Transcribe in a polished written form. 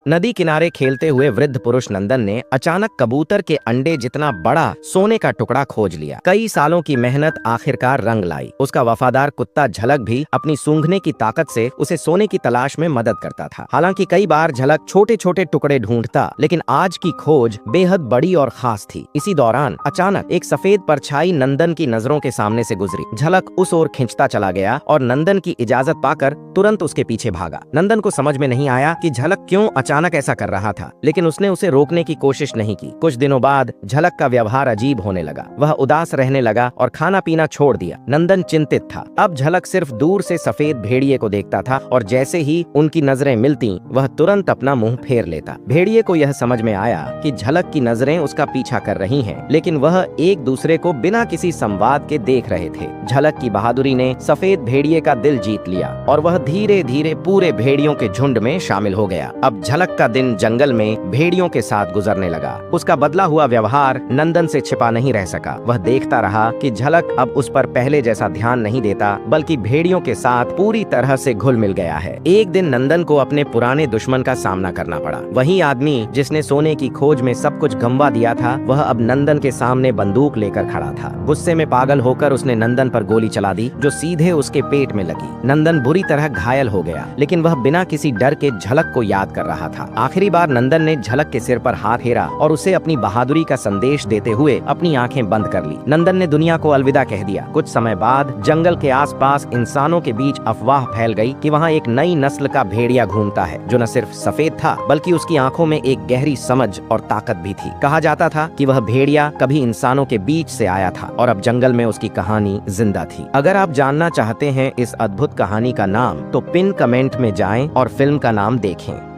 नदी किनारे खेलते हुए वृद्ध पुरुष नंदन ने अचानक कबूतर के अंडे जितना बड़ा सोने का टुकड़ा खोज लिया। कई सालों की मेहनत आखिरकार रंग लाई। उसका वफादार कुत्ता झलक भी अपनी सूंघने की ताकत से उसे सोने की तलाश में मदद करता था। हालांकि कई बार झलक छोटे छोटे टुकड़े ढूंढता, लेकिन आज की खोज बेहद बड़ी और खास थी। इसी दौरान अचानक एक सफेद परछाई नंदन की नजरों के सामने से गुजरी। झलक उस ओर खिंचता चला गया और नंदन की इजाजत पाकर तुरंत उसके पीछे भागा। नंदन को समझ में नहीं आया कि झलक क्यों अचानक ऐसा कर रहा था, लेकिन उसने उसे रोकने की कोशिश नहीं की। कुछ दिनों बाद झलक का व्यवहार अजीब होने लगा। वह उदास रहने लगा और खाना पीना छोड़ दिया। नंदन चिंतित था। अब झलक सिर्फ दूर से सफेद भेड़िए को देखता था और जैसे ही उनकी नजरें मिलती वह तुरंत अपना मुंह फेर लेता। भेड़िए को यह समझ में आया कि झलक की नजरें उसका पीछा कर रही हैं, लेकिन वह एक दूसरे को बिना किसी संवाद के देख रहे थे। झलक की बहादुरी ने सफेद भेड़िए का दिल जीत लिया और वह धीरे धीरे पूरे भेड़ियों के झुंड में शामिल हो गया। अब झलक का दिन जंगल में भेड़ियों के साथ गुजरने लगा। उसका बदला हुआ व्यवहार नंदन से छिपा नहीं रह सका। वह देखता रहा कि झलक अब उस पर पहले जैसा ध्यान नहीं देता, बल्कि भेड़ियों के साथ पूरी तरह से घुल मिल गया है। एक दिन नंदन को अपने पुराने दुश्मन का सामना करना पड़ा। वही आदमी जिसने सोने की खोज में सब कुछ गंवा दिया था, वह अब नंदन के सामने बंदूक लेकर खड़ा था। गुस्से में पागल होकर उसने नंदन पर गोली चला दी, जो सीधे उसके पेट में लगी। नंदन बुरी तरह घायल हो गया, लेकिन वह बिना किसी डर के झलक को याद कर रहा था। आखिरी बार नंदन ने झलक के सिर पर हाथ फेरा और उसे अपनी बहादुरी का संदेश देते हुए अपनी आंखें बंद कर ली। नंदन ने दुनिया को अलविदा कह दिया। कुछ समय बाद जंगल के आसपास इंसानों के बीच अफवाह फैल गई कि वहाँ एक नई नस्ल का भेड़िया घूमता है, जो न सिर्फ सफेद था बल्कि उसकी आंखों में एक गहरी समझ और ताकत भी थी। कहा जाता था कि वह भेड़िया कभी इंसानों के बीच से आया था और अब जंगल में उसकी कहानी जिंदा थी। अगर आप जानना चाहते हैं इस अद्भुत कहानी का नाम, तो पिन कमेंट में जाएं और फिल्म का नाम देखें।